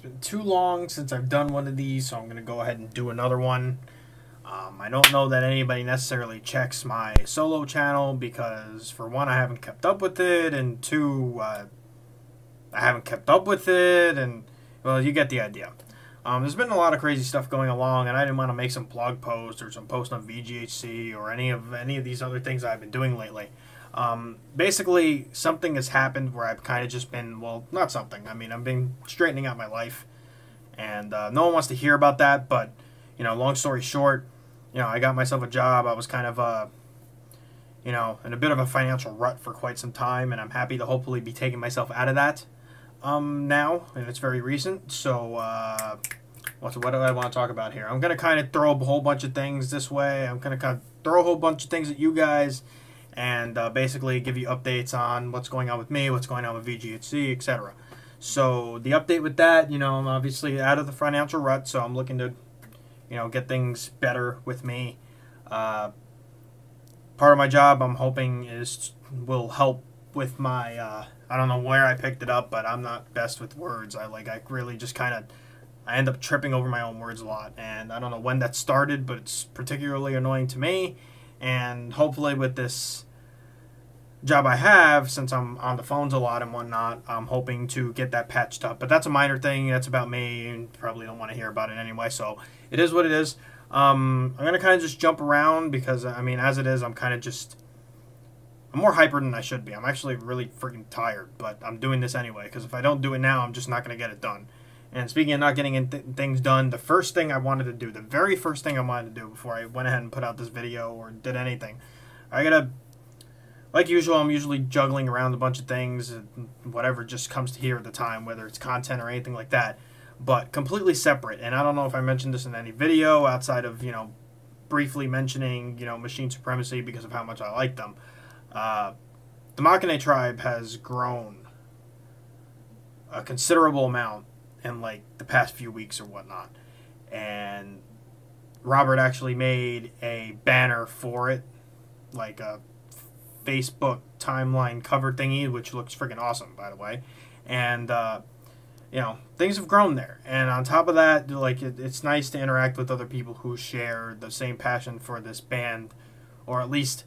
It's been too long since I've done one of these, so I'm going to go ahead and do another one. I don't know that anybody necessarily checks my solo channel because, for one, I haven't kept up with it, and two, I haven't kept up with it, and, well, you get the idea. There's been a lot of crazy stuff going along, and I didn't want to make some blog post or some post on VGHC or any of these other things I've been doing lately. Basically, something has happened where I've kind of just been, well, not something. I mean, I've been straightening out my life, and no one wants to hear about that, but, you know, long story short, you know, I got myself a job. I was kind of, you know, in a bit of a financial rut for quite some time, and I'm happy to hopefully be taking myself out of that now, and it's very recent. So, what do I want to talk about here? I'm going to kind of throw a whole bunch of things this way. I'm going to kind of throw a whole bunch of things at you guys, and basically give you updates on what's going on with me, what's going on with VGHC, etc. So the update with that, you know, I'm obviously out of the financial rut, so I'm looking to, you know, get things better with me. Part of my job, I'm hoping, will help with my, I don't know where I picked it up, but I'm not best with words. I really just kind of, I end up tripping over my own words a lot, and I don't know when that started, but it's particularly annoying to me. And hopefully with this job I have, since I'm on the phones a lot and whatnot, I'm hoping to get that patched up. But that's a minor thing. That's about me, and probably don't want to hear about it anyway. So it is what it is. I'm going to kind of just jump around because, I mean, as it is, I'm kind of just, I'm more hyper than I should be. I'm actually really freaking tired, but I'm doing this anyway because if I don't do it now, I'm just not going to get it done. And speaking of not getting things done, the first thing I wanted to do, the very first thing I wanted to do before I went ahead and put out this video or did anything, I gotta, like usual, I'm usually juggling around a bunch of things, whatever just comes to here at the time, whether it's content or anything like that, but completely separate. And I don't know if I mentioned this in any video outside of, you know, briefly mentioning, you know, Machine Supremacy because of how much I like them. The MachinaeTribe has grown a considerable amount in like the past few weeks or whatnot, and Robert actually made a banner for it, like a Facebook timeline cover thingy, which looks freaking awesome, by the way. And you know, things have grown there, and on top of that, like it's nice to interact with other people who share the same passion for this band, or at least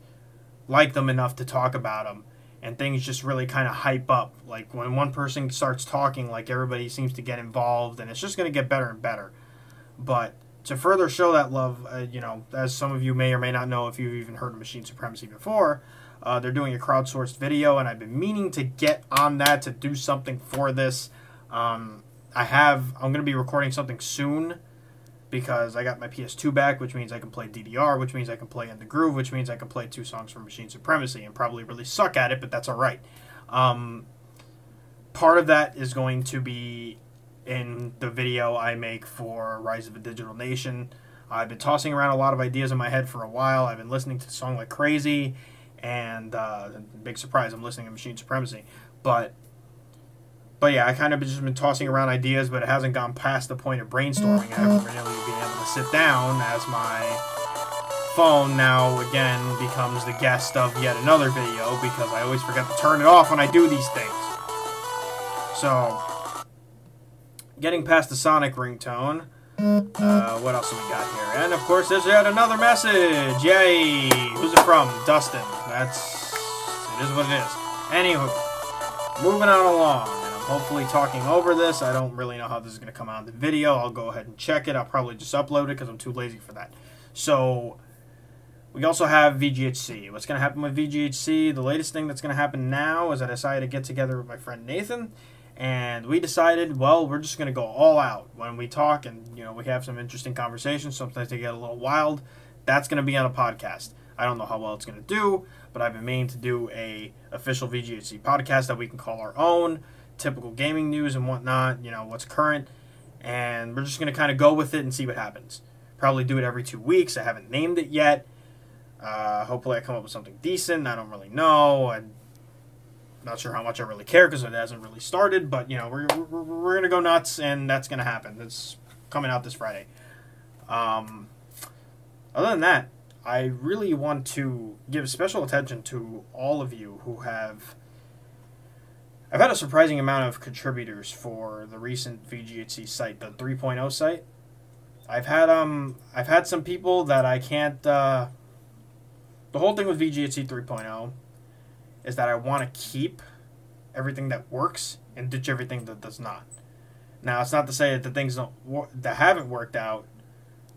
like them enough to talk about them. And things just really kind of hype up. Like, when one person starts talking, like, everybody seems to get involved, and it's just going to get better and better. But to further show that love, you know, as some of you may or may not know if you've even heard of Machine Supremacy before, they're doing a crowdsourced video, and I've been meaning to get on that to do something for this. I'm going to be recording something soon, because I got my PS2 back, which means I can play DDR, which means I can play In the Groove, which means I can play 2 songs from Machine Supremacy and probably really suck at it, but that's alright. Part of that is going to be in the video I make for Rise of a Digital Nation. I've been tossing around a lot of ideas in my head for a while. I've been listening to the song like crazy, and big surprise, I'm listening to Machine Supremacy. But yeah, I kind of just been tossing around ideas, but it hasn't gone past the point of brainstorming. I haven't really been able to sit down, as my phone now again becomes the guest of yet another video because I always forget to turn it off when I do these things. So, getting past the Sonic ringtone, what else have we got here? And of course, there's yet another message. Yay! Who's it from? Dustin. It is what it is. Anywho, moving on along. Hopefully talking over this. I don't really know how this is going to come out in the video. I'll go ahead and check it. I'll probably just upload it because I'm too lazy for that. So, we also have VGHC. What's going to happen with VGHC? The latest thing that's going to happen now is I decided to get together with my friend Nathan, and we decided, well, we're just going to go all out when we talk, and, you know, we have some interesting conversations. Sometimes they get a little wild. That's going to be on a podcast. I don't know how well it's going to do, but I've been meaning to do a official VGHC podcast that we can call our own. Typical gaming news and whatnot, you know, what's current, and we're just going to kind of go with it and see what happens. Probably do it every 2 weeks. I haven't named it yet. Hopefully I come up with something decent. I don't really know. I'm not sure how much I really care because it hasn't really started, but, you know, we're going to go nuts, and that's going to happen. It's coming out this Friday. Other than that, I really want to give special attention to all of you who have I've had a surprising amount of contributors for the recent VGHC site, the 3.0 site. I've had some people that I can't. The whole thing with VGHC 3.0 is that I want to keep everything that works and ditch everything that does not. Now, it's not to say that the things that haven't worked out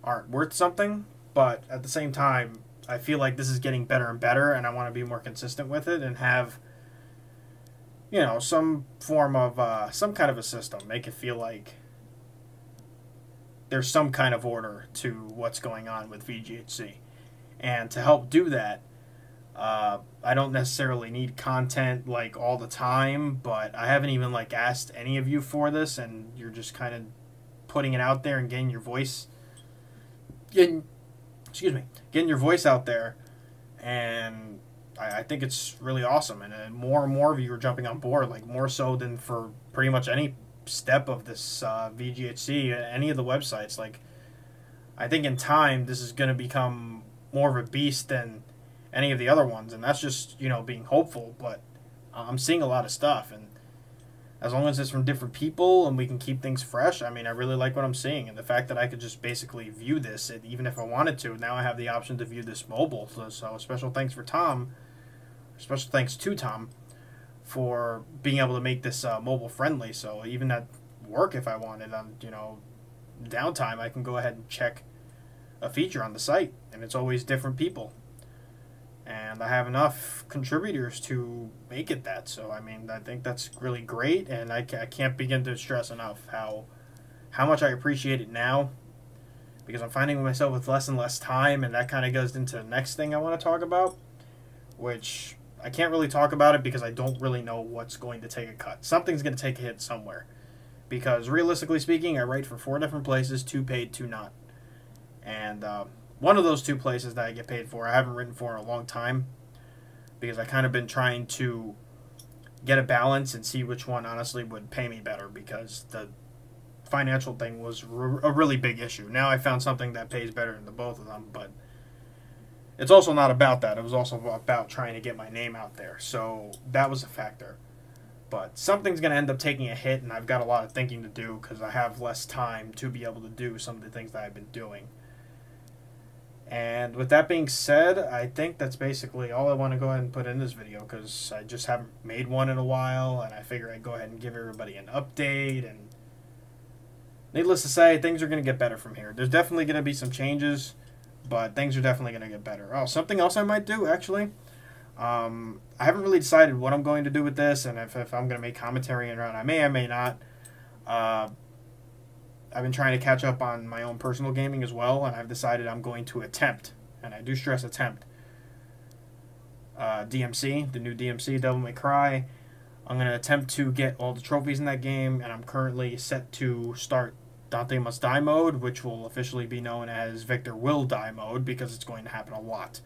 aren't worth something, but at the same time, I feel like this is getting better and better, and I want to be more consistent with it and have, you know, some form of, some kind of a system. Make it feel like there's some kind of order to what's going on with VGHC. And to help do that, I don't necessarily need content like all the time, but I haven't even like asked any of you for this, and you're just kind of putting it out there and getting your voice, getting your voice out there, and I think it's really awesome. And more and more of you are jumping on board, like more so than for pretty much any step of this VGHC, any of the websites. Like, I think in time this is going to become more of a beast than any of the other ones, and that's just, you know, being hopeful. But I'm seeing a lot of stuff, and as long as it's from different people and we can keep things fresh, I mean, I really like what I'm seeing. And the fact that I could just basically view this, even if I wanted to, now I have the option to view this mobile. So special thanks for Tom, special thanks to Tom for being able to make this mobile friendly. So even at work, if I wanted, on, you know, downtime, I can go ahead and check a feature on the site, and it's always different people. And I have enough contributors to make it that. So, I mean, I think that's really great, and I can't begin to stress enough how much I appreciate it now, because I'm finding myself with less and less time, and that kind of goes into the next thing I want to talk about, which I can't really talk about it because I don't really know what's going to take a cut. Something's going to take a hit somewhere, because realistically speaking, I write for 4 different places, 2 paid, 2 not. And one of those 2 places that I get paid for, I haven't written for in a long time, because I kind of been trying to get a balance and see which one honestly would pay me better, because the financial thing was a really big issue. Now I found something that pays better than the both of them, but it's also not about that. It was also about trying to get my name out there, so that was a factor. But something's going to end up taking a hit, and I've got a lot of thinking to do because I have less time to be able to do some of the things that I've been doing. And with that being said, I think that's basically all I want to go ahead and put in this video, because I just haven't made one in a while, and I figure I'd go ahead and give everybody an update. And needless to say, things are going to get better from here. There's definitely going to be some changes, but things are definitely going to get better. Oh, something else I might do, actually. I haven't really decided what I'm going to do with this, and if I'm going to make commentary around, I may not. I've been trying to catch up on my own personal gaming as well, and I've decided I'm going to attempt, and I do stress attempt, DMC, the new DMC, Devil May Cry. I'm going to attempt to get all the trophies in that game, and I'm currently set to start Dante Must Die mode, which will officially be known as Victor Will Die mode, because it's going to happen a lot.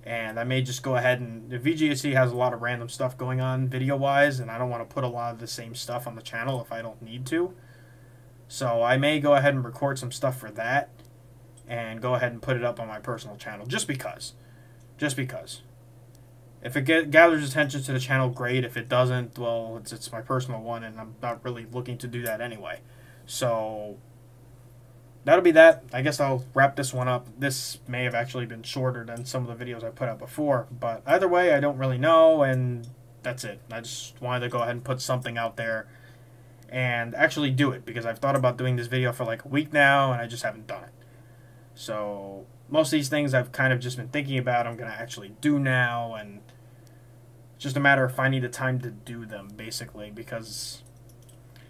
And I may just go ahead and... The VGHC has a lot of random stuff going on video-wise, and I don't want to put a lot of the same stuff on the channel if I don't need to. So I may go ahead and record some stuff for that and go ahead and put it up on my personal channel, just because. Just because. If it gathers attention to the channel, great. If it doesn't, well, it's my personal one, and I'm not really looking to do that anyway. So that'll be that. I guess I'll wrap this one up. This may have actually been shorter than some of the videos I put out before, but either way, I don't really know, and that's it. I just wanted to go ahead and put something out there and actually do it, because I've thought about doing this video for like a week now, and I just haven't done it. So most of these things I've kind of just been thinking about, I'm going to actually do now, and it's just a matter of finding the time to do them, basically, because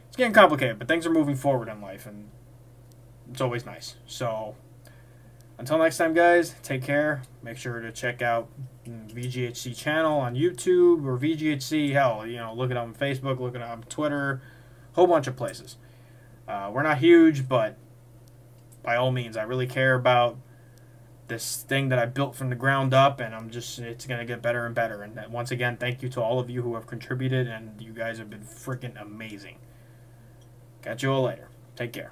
it's getting complicated, but things are moving forward in life, and it's always nice. So until next time, guys, take care. Make sure to check out VGHC channel on YouTube, or VGHC, hell, you know, look it up on Facebook, look it up on Twitter, whole bunch of places. We're not huge, but by all means, I really care about this thing that I built from the ground up, and it's going to get better and better. And once again, thank you to all of you who have contributed, and you guys have been freaking amazing. Catch you all later. Take care.